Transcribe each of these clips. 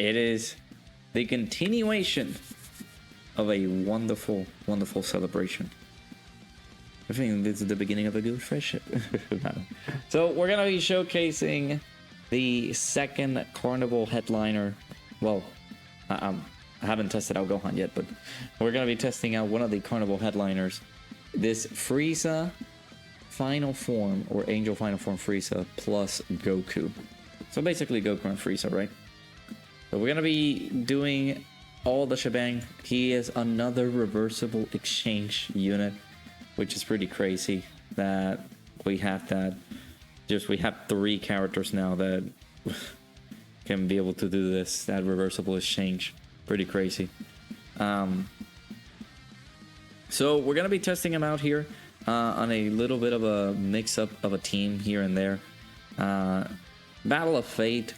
it is the continuation of a wonderful, wonderful celebration. I think this is the beginning of a good friendship. So we're gonna be showcasing the second Carnival headliner. Well, I haven't tested out Gohan yet, but we're gonna be testing out one of the Carnival headliners. This Frieza Final Form, or Angel Final Form Frieza plus Goku. So basically Goku and Frieza, right? So we're gonna be doing all the shebang. He is another reversible exchange unit, which is pretty crazy that we have that. We have 3 characters now that can be able to do this, that reversible exchange. Pretty crazy. So we're gonna be testing him out here on a little bit of a mix-up of a team here and there. Battle of Fate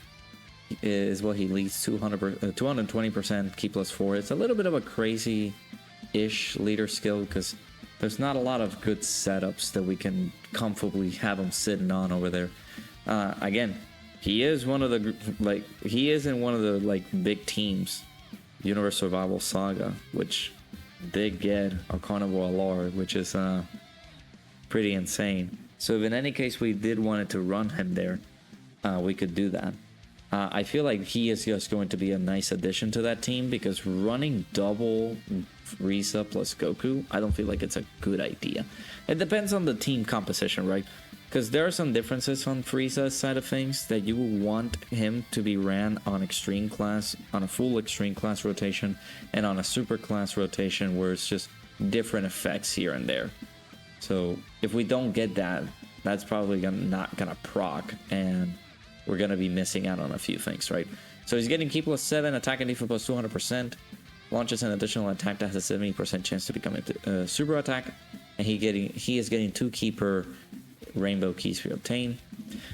is what he leads, 220% key +4. It's a little bit of a crazy-ish leader skill because there's not a lot of good setups that we can comfortably have him sitting on over there. Again, he is one of the he is in one of the big teams, Universe Survival Saga, which did get a Carnival LR, which is pretty insane. So if in any case we did wanted to run him there, we could do that. I feel like he is just going to be a nice addition to that team because running double Frieza plus Goku, I don't feel like it's a good idea. It depends on the team composition, right? Because there are some differences on Frieza's side of things that you will want him to be ran on extreme class, on a full extreme class rotation, and on a super class rotation where it's just different effects here and there. So if we don't get that, that's probably not gonna proc, and we're gonna be missing out on a few things, right? So he's getting key +7, attack and defense +200%, launches an additional attack that has a 70% chance to become a super attack, and he is getting 2 key per rainbow keys we obtain.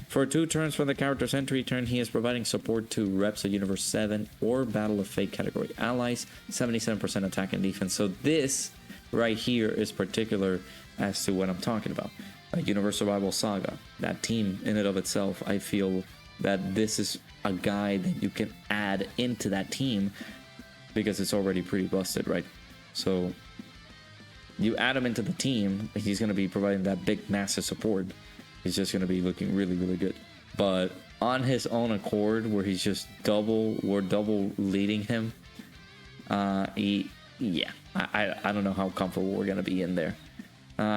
For 2 turns from the character's entry turn, he is providing support to reps of Universe 7 or Battle of Fate category allies, 77% attack and defense. So this right here is particular as to what I'm talking about. Universe Survival Saga, that team in and of itself, I feel that this is a guy that you can add into that team because it's already pretty busted, right? So you add him into the team, he's going to be providing that big massive support. He's just going to be looking really, really good. But on his own accord, where he's just double leading him, I don't know how comfortable we're going to be in there.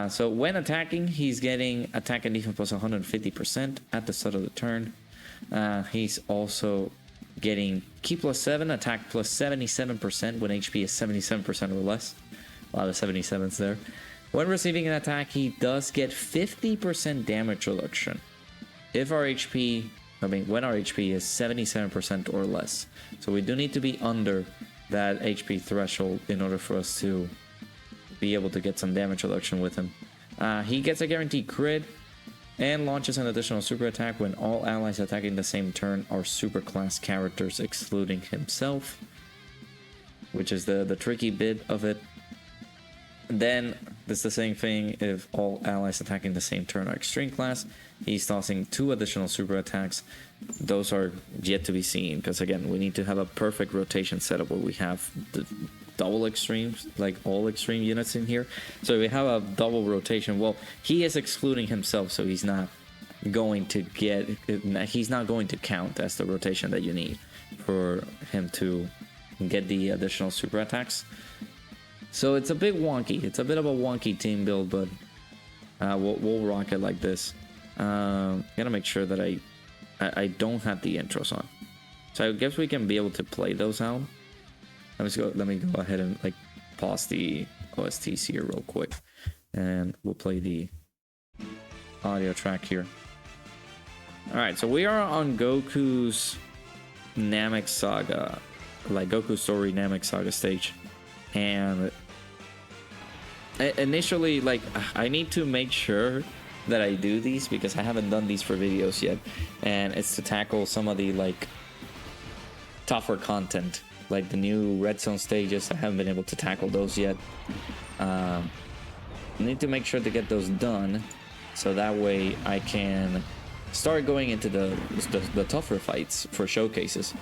So when attacking, he's getting attack and defense +150% at the start of the turn. He's also getting key +7, attack +77% when HP is 77% or less. A lot of 77s there. When receiving an attack, he does get 50% damage reduction when our HP is 77% or less. So we do need to be under that HP threshold in order for us to be able to get some damage reduction with him. He gets a guaranteed crit and launches an additional super attack when all allies attacking the same turn are super class characters excluding himself, which is the tricky bit of it. Then it's the same thing if all allies attacking the same turn are extreme class. He's tossing 2 additional super attacks. Those are yet to be seen because again, we need to have a perfect rotation setup where we have the double extremes, like all extreme units in here. So we have a double rotation. Well, he is excluding himself, so he's not going to count as the rotation that you need for him to get the additional super attacks. So it's a bit wonky. It's a bit of a wonky team build, but we'll rock it like this. Gotta make sure that I don't have the intros on. So I guess we can be able to play those out. Let me go ahead and pause the OSTs here real quick, and we'll play the audio track here. All right, so we are on Goku's Namek Saga, Goku Story Namek Saga stage, and initially, I need to make sure that I do these because I haven't done these for videos yet, and it's to tackle some of the tougher content, like the new red zone stages. I haven't been able to tackle those yet. I need to make sure to get those done so that way I can start going into the tougher fights for showcases.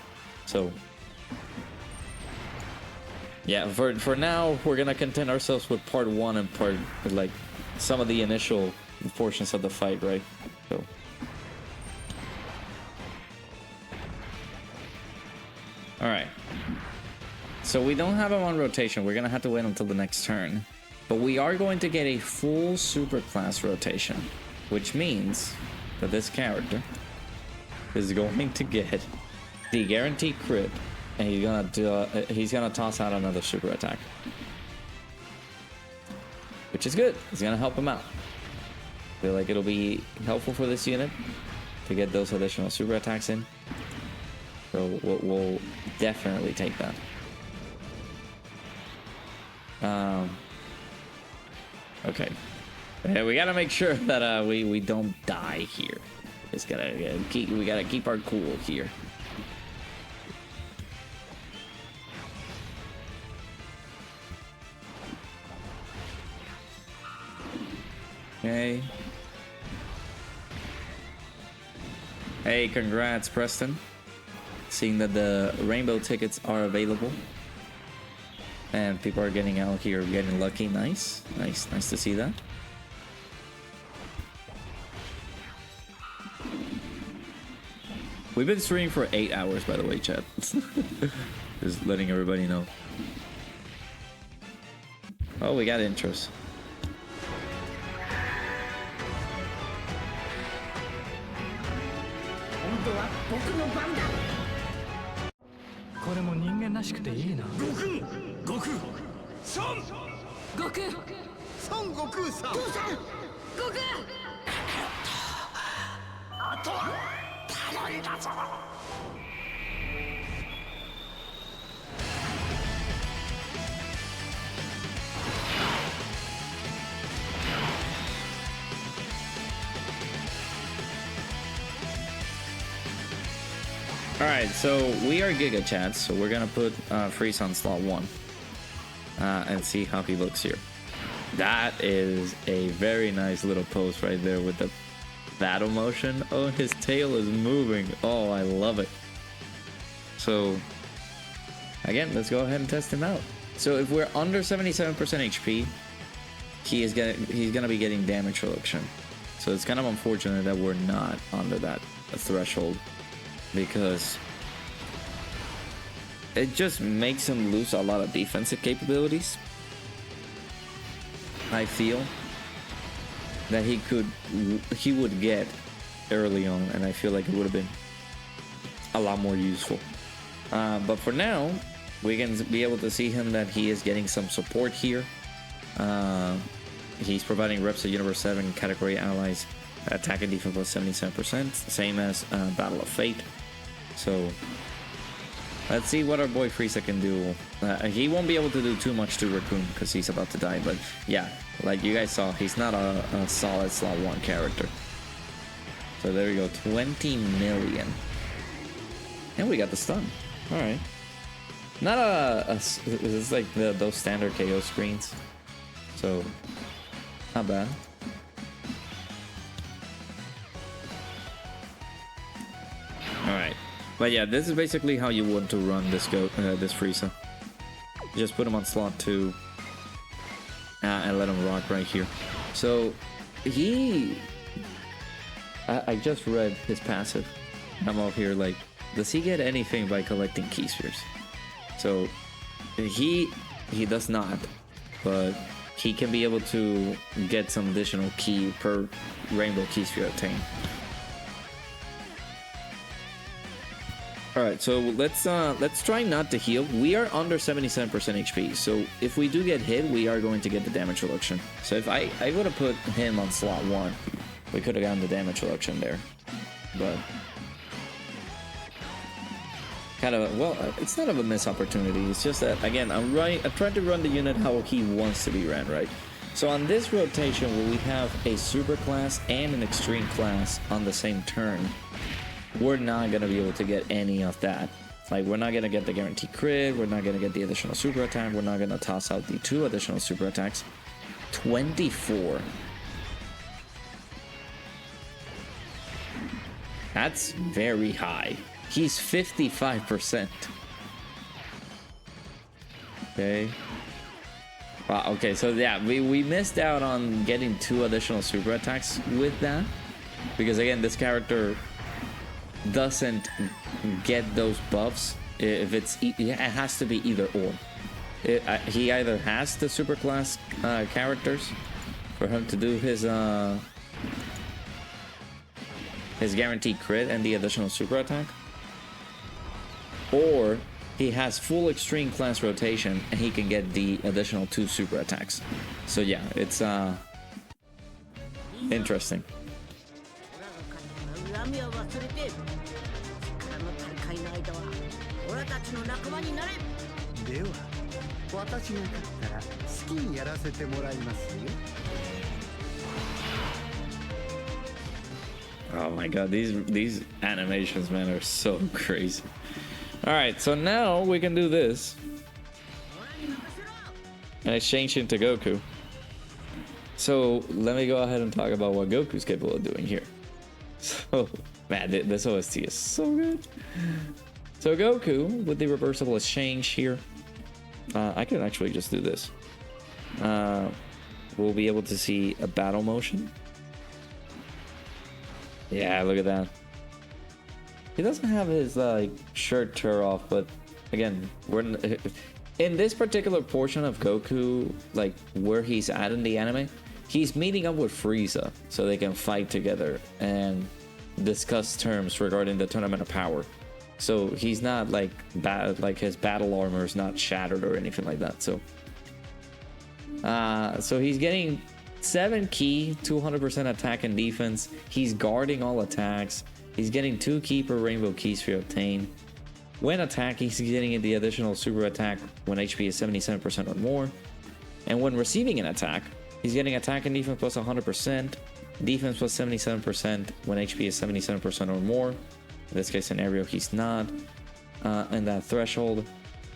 So Yeah, for now, we're gonna content ourselves with part 1 and part, like, some of the initial portions of the fight, right? So. Alright. So we don't have him on rotation. We're gonna have to wait until the next turn. But we are going to get a full super class rotation, which means that this character is going to get the guaranteed crit, and he's gonna toss out another super attack, which is good. It's gonna help him out. I feel like it'll be helpful for this unit to get those additional super attacks in. So we'll definitely take that. Okay. Yeah, we gotta make sure that we don't die here. We gotta keep our cool here. Okay. Hey, congrats, Preston. Seeing that the rainbow tickets are available. And people are getting out here, getting lucky. Nice. Nice to see that. We've been streaming for 8 hours, by the way, chat. Just letting everybody know. Oh, we got intros. Alright, so we are Giga Chats, so we're gonna put Frieza on slot 1 and see how he looks here. That is a very nice little pose right there with the battle motion. Oh, his tail is moving. Oh, I love it. So, again, let's go ahead and test him out. So if we're under 77% HP, he's gonna be getting damage reduction. So it's kind of unfortunate that we're not under that threshold, because it just makes him lose a lot of defensive capabilities. I feel that he would get early on, and I feel like it would have been a lot more useful. But for now, we can be able to see him that he is getting some support here. He's providing reps to Universe 7 category allies, attack and defense plus 77%, same as Battle of Fate. So let's see what our boy Frieza can do. He won't be able to do too much to Raccoon because he's about to die, but yeah, like you guys saw, he's not a solid slot 1 character. So there we go, 20 million. And we got the stun. Alright. Not it's like those standard KO screens. So, not bad. Alright. But yeah, this is basically how you want to run this this Frieza. Just put him on slot 2 and let him rock right here. So I just read his passive. I'm out here like, does he get anything by collecting key spheres? So he does not, but he can be able to get some additional key per rainbow key sphere obtained. Alright, so let's try not to heal. We are under 77% HP, so if we do get hit, we are going to get the damage reduction. So if I would have put him on slot 1, we could have gotten the damage reduction there. But kind of, well, it's not of a missed opportunity. It's just that, again, I'm trying to run the unit how he wants to be ran, right? So on this rotation, where we have a super class and an extreme class on the same turn, we're not going to be able to get any of that. Like, we're not going to get the guaranteed crit, we're not going to get the additional super attack, we're not going to toss out the 2 additional super attacks. 24. That's very high. He's 55%. Okay. Wow, okay, so yeah, we missed out on getting 2 additional super attacks with that. Because again, this character doesn't get those buffs if it has to be either or. He either has the super class characters for him to do his guaranteed crit and the additional super attack, or he has full extreme class rotation and he can get the additional 2 super attacks. So yeah, it's interesting. Oh my god, these animations, man, are so crazy. All right, so now we can do this and exchange into Goku. So let me go ahead and talk about what Goku's capable of doing here. So man, this OST is so good. So Goku with the reversible exchange here, I can actually just do this. We'll be able to see a battle motion. Yeah, look at that. He doesn't have his like shirt tear off, but again, we're in this particular portion of Goku, like where he's at in the anime, he's meeting up with Frieza so they can fight together and discuss terms regarding the Tournament of Power. So he's not like like his battle armor is not shattered or anything like that. So so he's getting 7 ki, 200% attack and defense. He's guarding all attacks. He's getting 2 ki per rainbow ki sphere obtained. When attacking, he's getting the additional super attack when HP is 77% or more. And when receiving an attack, he's getting attack and defense plus 100%, defense plus 77% when HP is 77% or more. In this case scenario, he's not in that threshold.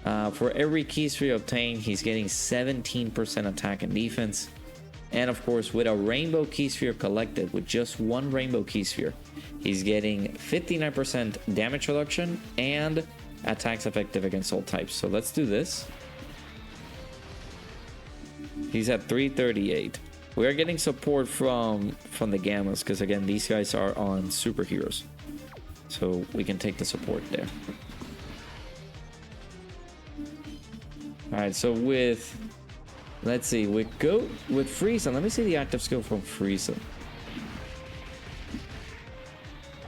For every ki sphere obtained, he's getting 17% attack and defense. And of course, with a rainbow ki sphere collected, with just 1 rainbow ki sphere, he's getting 59% damage reduction and attacks effective against all types. So let's do this. He's at 338. We are getting support from the Gammas because again, these guys are on superheroes, so we can take the support there. All right, so with let's see, with Frieza. Let me see the active skill from Frieza.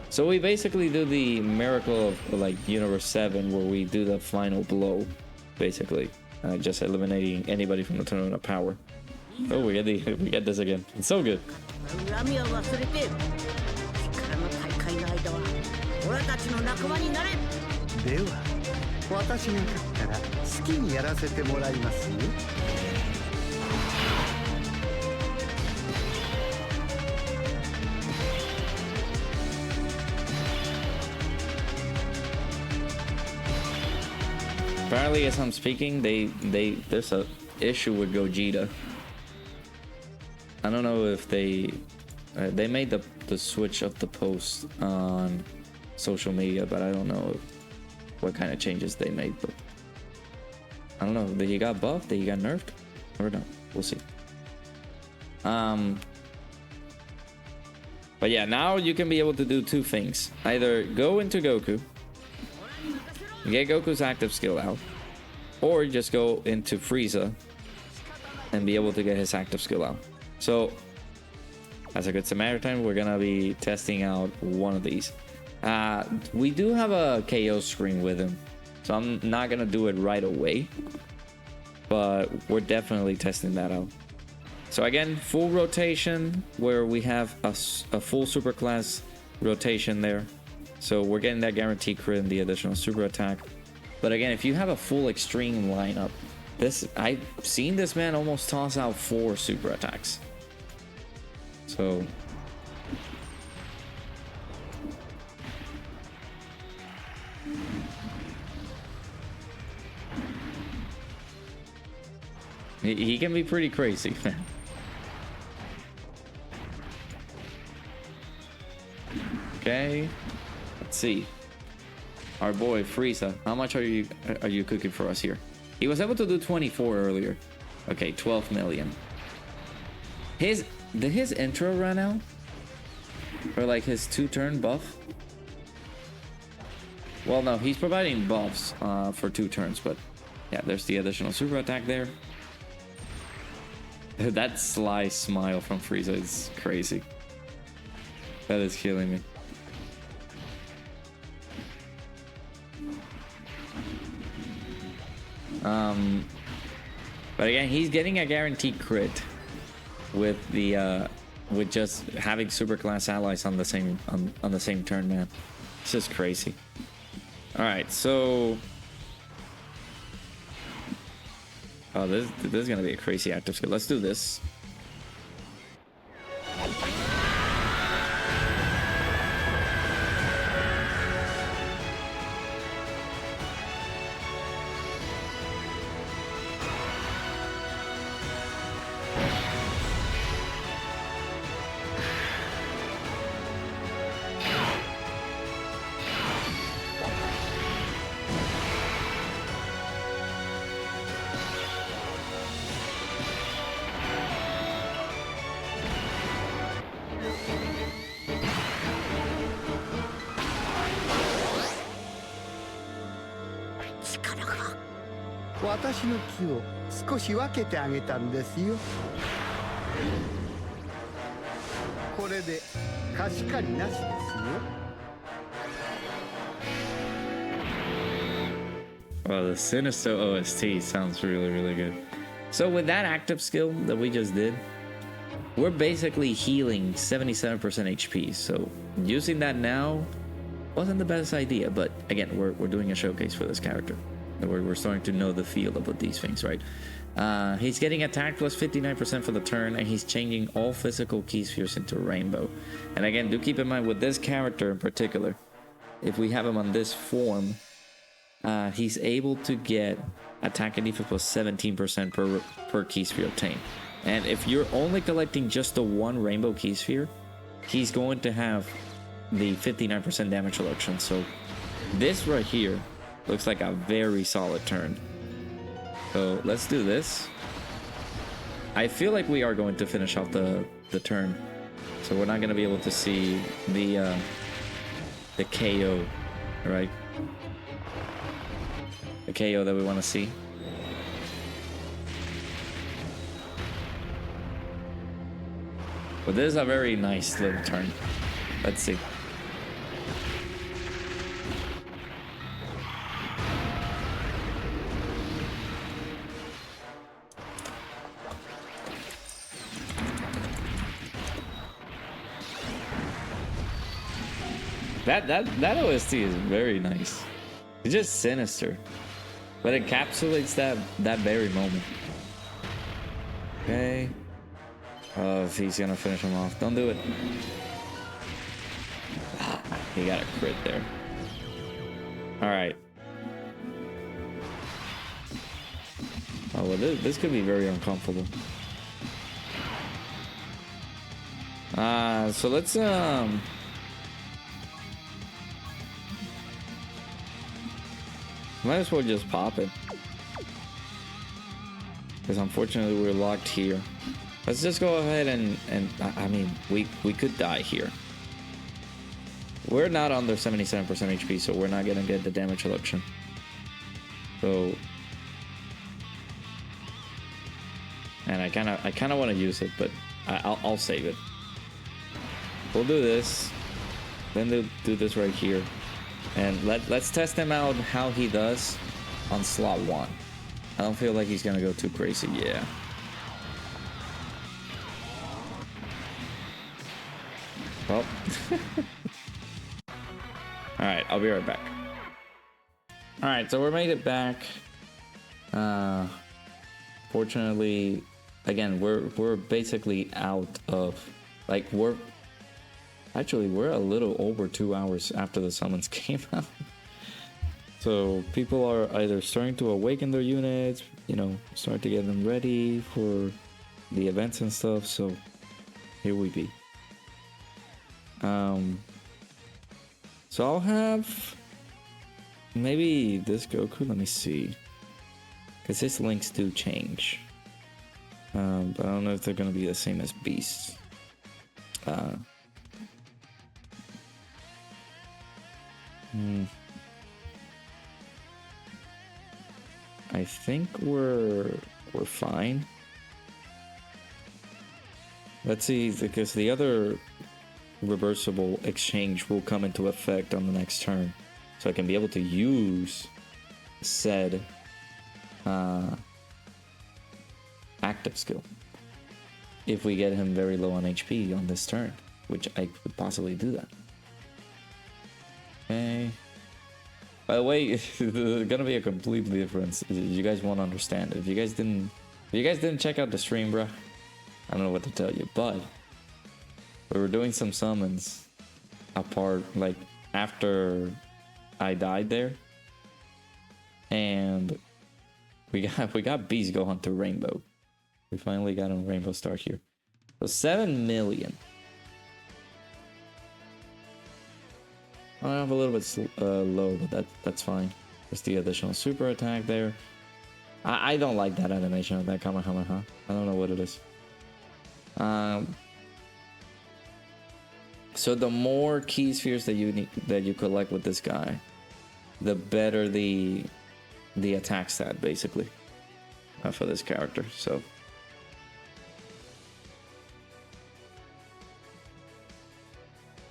So we basically do the miracle of like Universe 7, where we do the final blow, basically, just eliminating anybody from the Tournament of Power. Oh, we get this again. It's so good. Apparently, as I'm speaking, there's a issue with Gogeta. I don't know if they made the switch of the post on social media, but I don't know what kind of changes they made. But I don't know. Did he got buffed? Did he got nerfed? Or no? We'll see. But yeah, now you can be able to do 2 things. Either go into Goku, get Goku's active skill out, or just go into Frieza and be able to get his active skill out. So as a good Samaritan, we're gonna be testing out one of these. We do have a KO screen with him, so I'm not gonna do it right away, but we're definitely testing that out. So again, full rotation, where we have a full super class rotation there. So we're getting that guaranteed crit and the additional super attack. But again, if you have a full extreme lineup, I've seen this man almost toss out 4 super attacks. So he can be pretty crazy, man. Okay, let's see. Our boy Frieza, how much are you cooking for us here? He was able to do 24 earlier. Okay, 12 million. Did his intro run out? Or like his 2-turn buff? Well, no, he's providing buffs for 2 turns, but yeah, there's the additional super attack there. That sly smile from Frieza is crazy. That is killing me. But again, he's getting a guaranteed crit with the with just having super class allies on the same on the same turn, man. It's just crazy. All right, so this is gonna be a crazy active skill. Let's do this. Oh, the Sinister OST sounds really, really good. So with that active skill that we just did, we're basically healing 77% HP. So using that now wasn't the best idea, but again, we're doing a showcase for this character. We're starting to know the feel about these things, right? He's getting attack plus 59% for the turn, and he's changing all physical key spheres into rainbow. And again, do keep in mind with this character in particular, if we have him on this form, he's able to get attack and defense plus 17% per key sphere obtained. And if you're only collecting just the one rainbow key sphere, he's going to have the 59% damage reduction. So this right here looks like a very solid turn. So let's do this. I feel like we are going to finish off the turn. So we're not going to be able to see the KO, right? The KO that we want to see. But this is a very nice little turn. Let's see. That OST is very nice. It's just sinister, but it encapsulates that very moment. Okay. Oh, if he's gonna finish him off, don't do it. He got a crit there. All right. Oh well, this could be very uncomfortable. So let's might as well just pop it, because unfortunately we're locked here. Let's just go ahead and I mean, we could die here. We're not under 77% HP, so we're not gonna get the damage reduction. So, and I kind of want to use it, but I'll save it. We'll do this, then do this right here. And let's test him out how he does on slot 1. I don't feel like he's gonna go too crazy. Yeah. Well. Alright, I'll be right back. Alright, so we made it back. Fortunately, again, we're basically out of, like, we're a little over 2 hours after the summons came out. So people are either starting to awaken their units, you know, start to get them ready for the events and stuff. So here we be. So I'll have maybe this Goku. Let me see. Because his links do change. But I don't know if they're going to be the same as Beast's. I think we're fine. Let's see, because the other reversible exchange will come into effect on the next turn. So I can be able to use said active skill if we get him very low on HP on this turn, which I could possibly do that. Okay. By the way, there's gonna be a complete difference. You guys won't understand. If you guys didn't check out the stream, bruh, I don't know what to tell you. But we were doing some summons apart, like after I died there, and we got Beast go hunt to Rainbow. We finally got him Rainbow start here. So 7 million. I have a little bit low, but that's fine. There's the additional super attack there. I don't like that animation of that Kamehameha. I don't know what it is. So the more key spheres that you collect with this guy, the better the attack stat basically for this character. So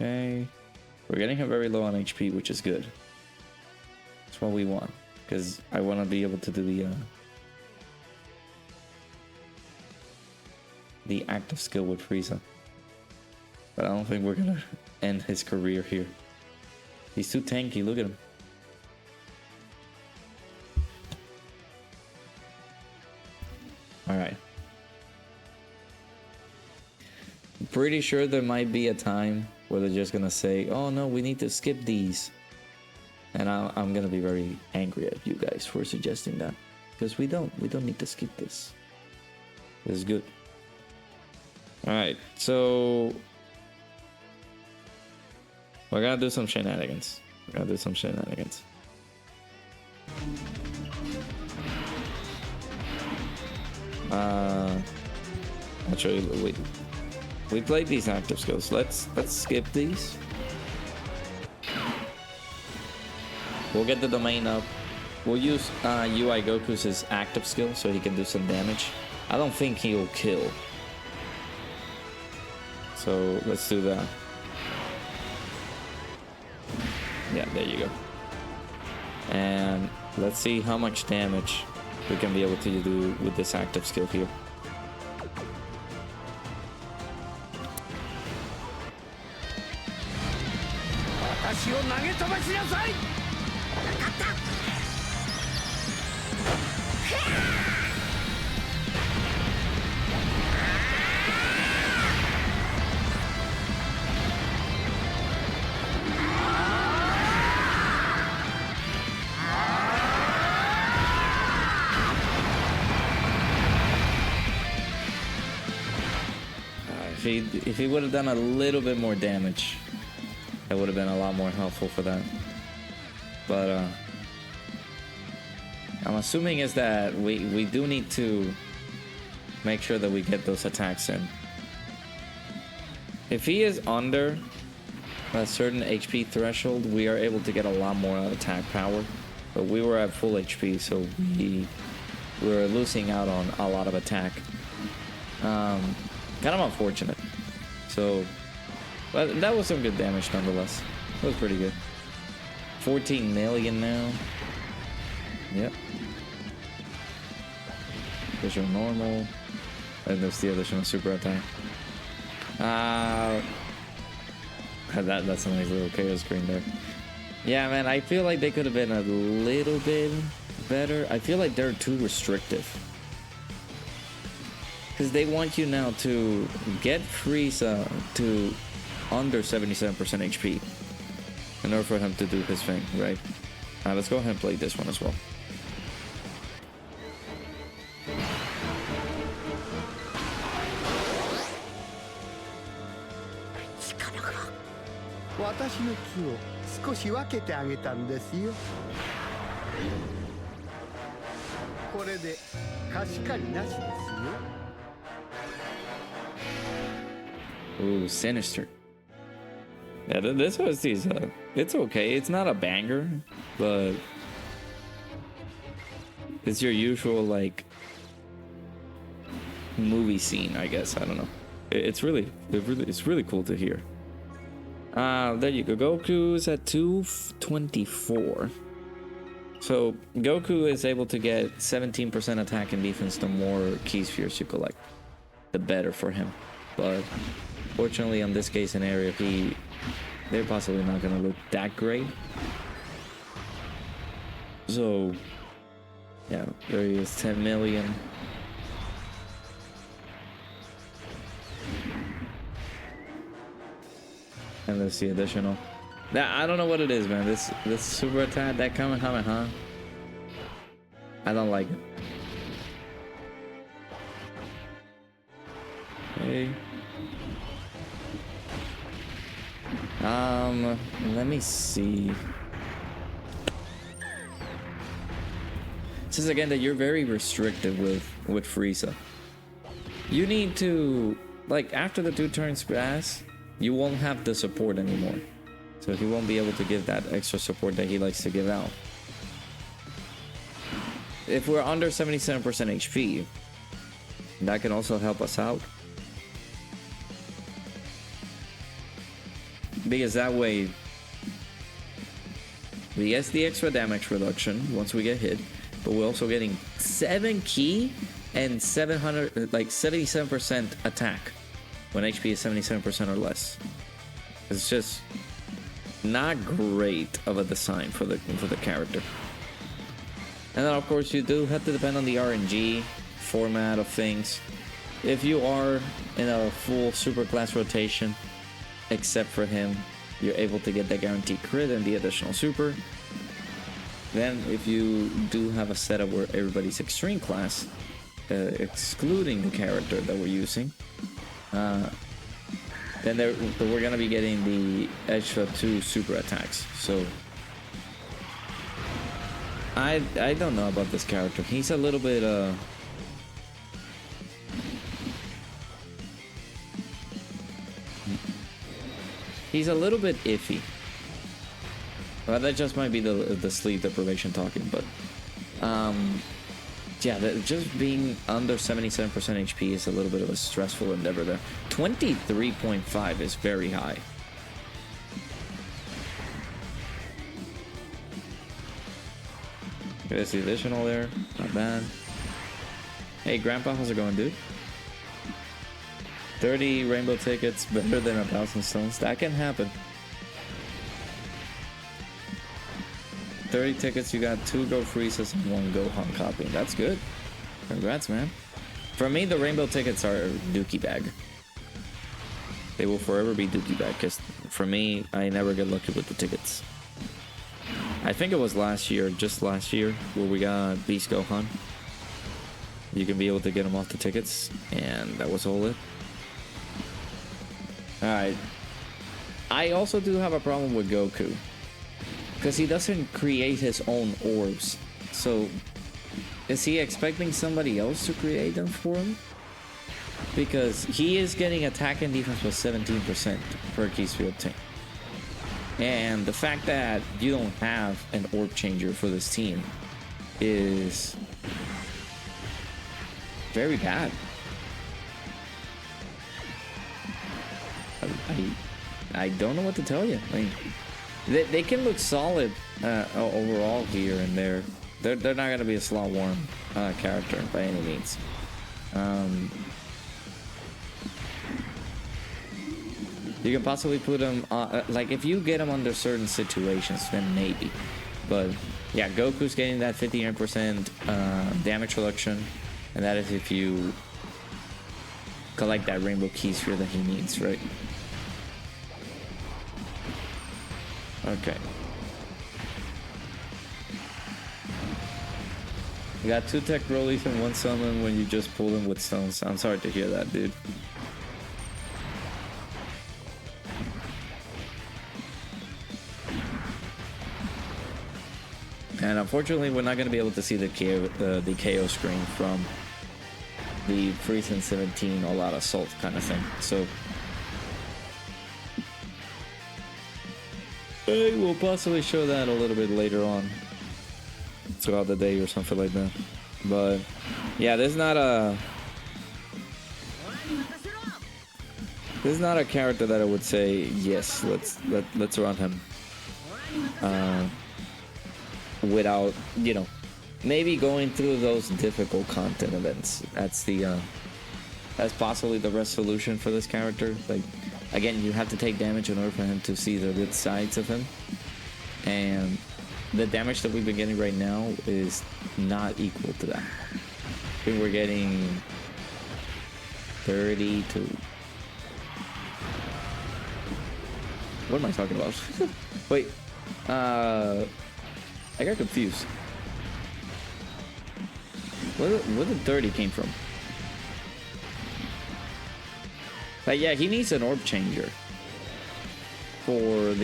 okay, we're getting him very low on HP, which is good. That's what we want, because I want to be able to do the active skill with Frieza. But I don't think we're gonna end his career here. He's too tanky, look at him. Alright. Pretty sure there might be a time where they're just gonna say, oh no, we need to skip these. And I'm gonna be very angry at you guys for suggesting that. Because we don't need to skip this. This is good. Alright, so we're gonna do some shenanigans. Actually, we played these active skills. Let's skip these. We'll get the domain up. We'll use UI Goku's active skill so he can do some damage. I don't think he'll kill. So let's do that. Yeah, there you go. And let's see how much damage we can be able to do with this active skill here. If he would have done a little bit more damage, that would have been a lot more helpful for that. But I'm assuming is that we do need to make sure that we get those attacks in. If he is under a certain HP threshold, we are able to get a lot more attack power. But we were at full HP, so we were losing out on a lot of attack. Kind of unfortunate. So, but that was some good damage nonetheless. That was pretty good. 14 million now. Yep. Additional normal. And there's the additional super attack. That's a nice little chaos screen there. Yeah, man, I feel like they could have been a little bit better. I feel like they're too restrictive. Because they want you now to get Frieza to under 77% HP in order for him to do his thing, right? Let's go ahead and play this one as well. Ooh, sinister. Yeah, this was it's okay. It's not a banger, but it's your usual like movie scene, I guess. I don't know. It's really cool to hear. There you go. Goku's at 224. So Goku is able to get 17% attack and defense the more key spheres you collect. The better for him. But fortunately on this case scenario, they're possibly not gonna look that great. So yeah, there he is, 10 million. And there's the additional. That, I don't know what it is, man. This super attack, that Kamehameha, I don't like it. Okay. Let me see. It says again that you're very restrictive with Frieza. You need to, like, after the 2 turns pass, you won't have the support anymore. So he won't be able to give that extra support that he likes to give out. If we're under 77% HP, that can also help us out. Because that way, we get the extra damage reduction once we get hit, but we're also getting 7 key and 77% attack when HP is 77% or less. It's just not great of a design for the character. And then of course you do have to depend on the RNG format of things. If you are in a full super class rotation, except for him, you're able to get the guaranteed crit and the additional super. Then if you do have a setup where everybody's extreme class, excluding the character that we're using, then we're gonna be getting the extra 2 super attacks. So I don't know about this character. He's a little bit he's a little bit iffy. Well, that just might be the sleep deprivation talking, but yeah, just being under 77% HP is a little bit of a stressful endeavor there. 23.5 is very high. There's the additional there, not bad. Hey Grandpa, how's it going, dude? 30 rainbow tickets, better than 1,000 stones. That can happen. 30 tickets, you got 2 Go Friezas and 1 Gohan copy. That's good. Congrats, man. For me, the rainbow tickets are Dookie Bag. They will forever be Dookie Bag, because for me, I never get lucky with the tickets. I think it was last year, just last year, where we got Beast Gohan. You can be able to get them off the tickets, and that was all it. Alright. I also do have a problem with Goku, because he doesn't create his own orbs. So, is he expecting somebody else to create them for him? Because he is getting attack and defense with 17% per key speed obtained. And the fact that you don't have an orb changer for this team is very bad. I don't know what to tell you. I mean, they can look solid overall here and there. They're not going to be a slot warm character by any means. You can possibly put them like if you get them under certain situations, then maybe. But yeah, Goku's getting that 59% damage reduction, and that is if you collect that rainbow key sphere that he needs, right? Okay. You got 2 tech rollies and 1 summon when you just pull them with stones. I'm sorry to hear that, dude. And unfortunately, we're not going to be able to see the KO screen from the FRIEZA and 17 all out assault kind of thing. So I will possibly show that a little bit later on throughout the day or something like that. But yeah, there's not a character that I would say yes, let's run him without, you know, maybe going through those difficult content events. That's possibly the best solution for this character. Like, again, you have to take damage in order for him to see the good sides of him, and the damage that we've been getting right now is not equal to that. I think we're getting 30 to... What am I talking about? Wait, I got confused. Where did 30 came from? But yeah, he needs an orb changer for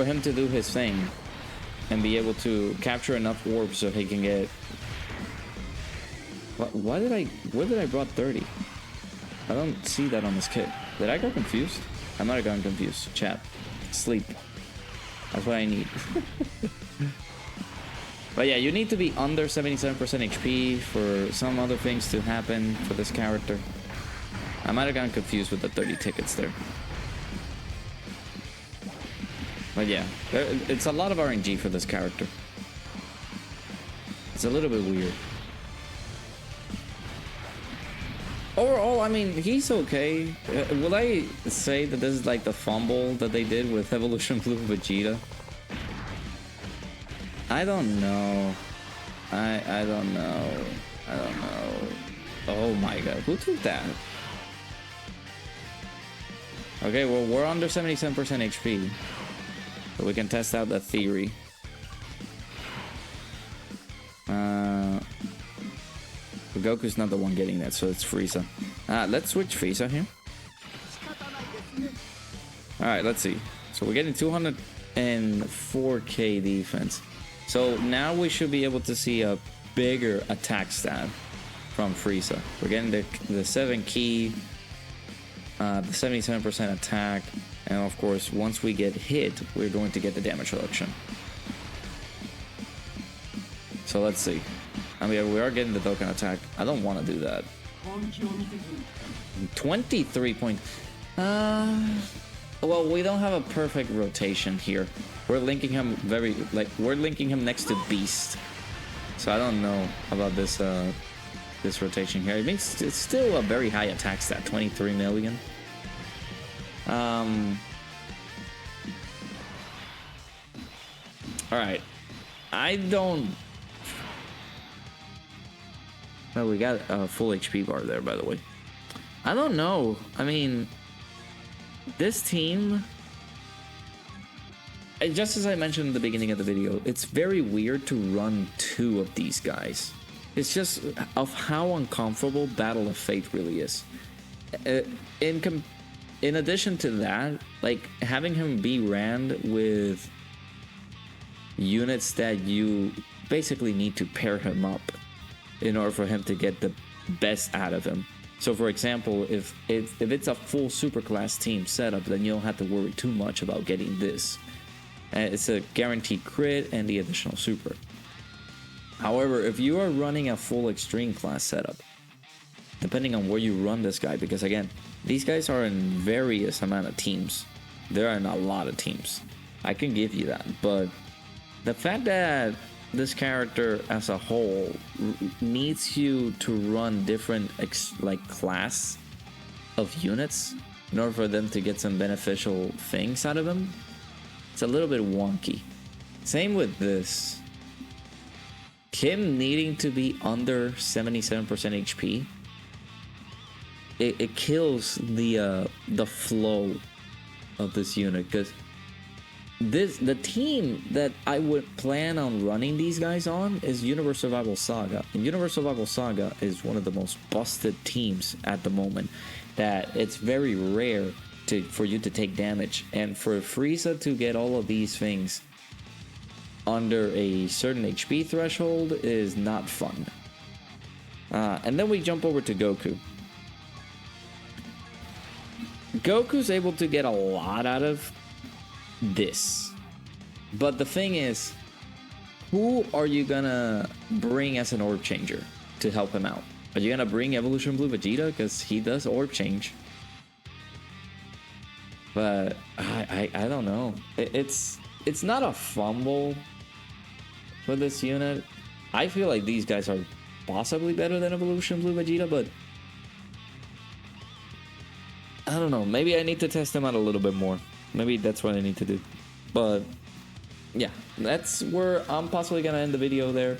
him to do his thing and be able to capture enough orbs so he can get... Where did I brought 30? I don't see that on this kit. Did I get confused? I might have gotten confused. Chat. Sleep. That's what I need. But yeah, you need to be under 77% HP for some other things to happen for this character. I might have gotten confused with the 30 tickets there. But yeah, it's a lot of RNG for this character. It's a little bit weird. Overall, I mean, he's okay. Will I say that this is like the fumble that they did with Evolution Blue Vegeta? I don't know. I don't know. I don't know. Oh my god, who took that? Okay, well, we're under 77% HP. So we can test out the theory. Goku's not the one getting that, so it's Frieza. Let's switch Frieza here. Alright, let's see. So we're getting 204k defense. So now we should be able to see a bigger attack stat from Frieza. We're getting the 7 key, the 77% attack, and of course, once we get hit, we're going to get the damage reduction. So let's see. I mean, we are getting the Dokkan attack. I don't want to do that. 23 points. Well, we don't have a perfect rotation here. We're linking him we're linking him next to Beast. So I don't know about this this rotation here. It means it's still a very high attack stat, 23 million. All right. I don't... Oh, we got a full HP bar there, by the way. I don't know. I mean, this team, just as I mentioned in the beginning of the video, it's very weird to run 2 of these guys. It's just of how uncomfortable Battle of Fate really is. In addition to that, like, having him be ran with units that you basically need to pair him up in order for him to get the best out of him. So for example, if it's a full superclass team setup, then you don't have to worry too much about getting this. It's a guaranteed crit and the additional super. However, if you are running a full extreme class setup, depending on where you run this guy, because again, these guys are in various amount of teams. There are in a lot of teams. I can give you that, but the fact that this character as a whole needs you to run different class of units in order for them to get some beneficial things out of them, it's a little bit wonky. Same with this. Him needing to be under 77% HP, it kills the flow of this unit, because the team that I would plan on running these guys on is Universe Survival Saga. And Universe Survival Saga is one of the most busted teams at the moment, that it's very rare for you to take damage, and for Frieza to get all of these things under a certain HP threshold is not fun. And then we jump over to Goku. Goku's able to get a lot out of this, but the thing is, who are you gonna bring as an orb changer to help him out? Are you gonna bring Evolution Blue Vegeta, because he does orb change? But I don't know. It's not a fumble for this unit. I feel like these guys are possibly better than Evolution Blue Vegeta, but I don't know. Maybe I need to test them out a little bit more. Maybe that's what I need to do. But yeah, that's where I'm possibly gonna end the video there.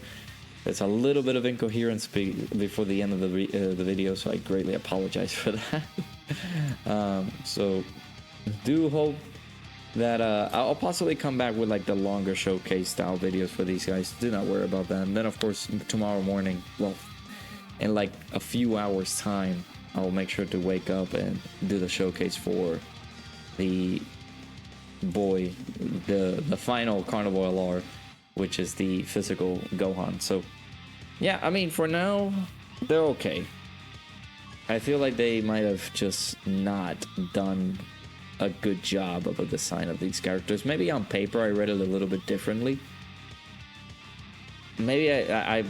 There's a little bit of incoherence before the end of the video, so I greatly apologize for that. So do hope that I'll possibly come back with like the longer showcase style videos for these guys. Do not worry about that. And then of course tomorrow morning, well, in like a few hours time, I'll make sure to wake up and do the showcase for the boy, the final Carnival LR, which is the physical Gohan. So yeah, I mean, for now they're okay. I feel like they might have just not done a good job of a design of these characters. Maybe on paper I read it a little bit differently. Maybe I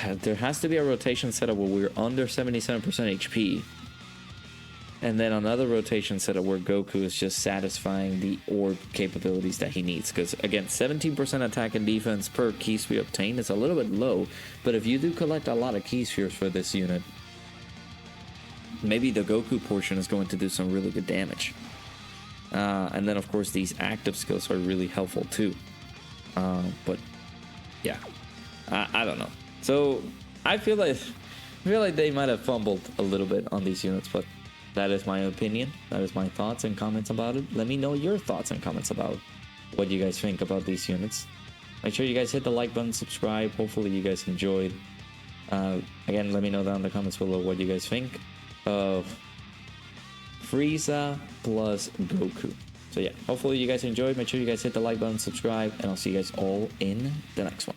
there has to be a rotation setup where we're under 77% HP, and then another rotation setup where Goku is just satisfying the orb capabilities that he needs. Because again, 17% attack and defense per key sphere obtained is a little bit low, but if you do collect a lot of key spheres for this unit, maybe the Goku portion is going to do some really good damage. And then of course these active skills are really helpful too. But yeah, I don't know. So I feel like they might have fumbled a little bit on these units, but that is my opinion. That is my thoughts and comments about it. Let me know your thoughts and comments about what you guys think about these units. Make sure you guys hit the like button, subscribe. Hopefully you guys enjoyed. Again, let me know down in the comments below what you guys think of Frieza plus Goku. So yeah, hopefully you guys enjoyed. Make sure you guys hit the like button, subscribe, and I'll see you guys all in the next one.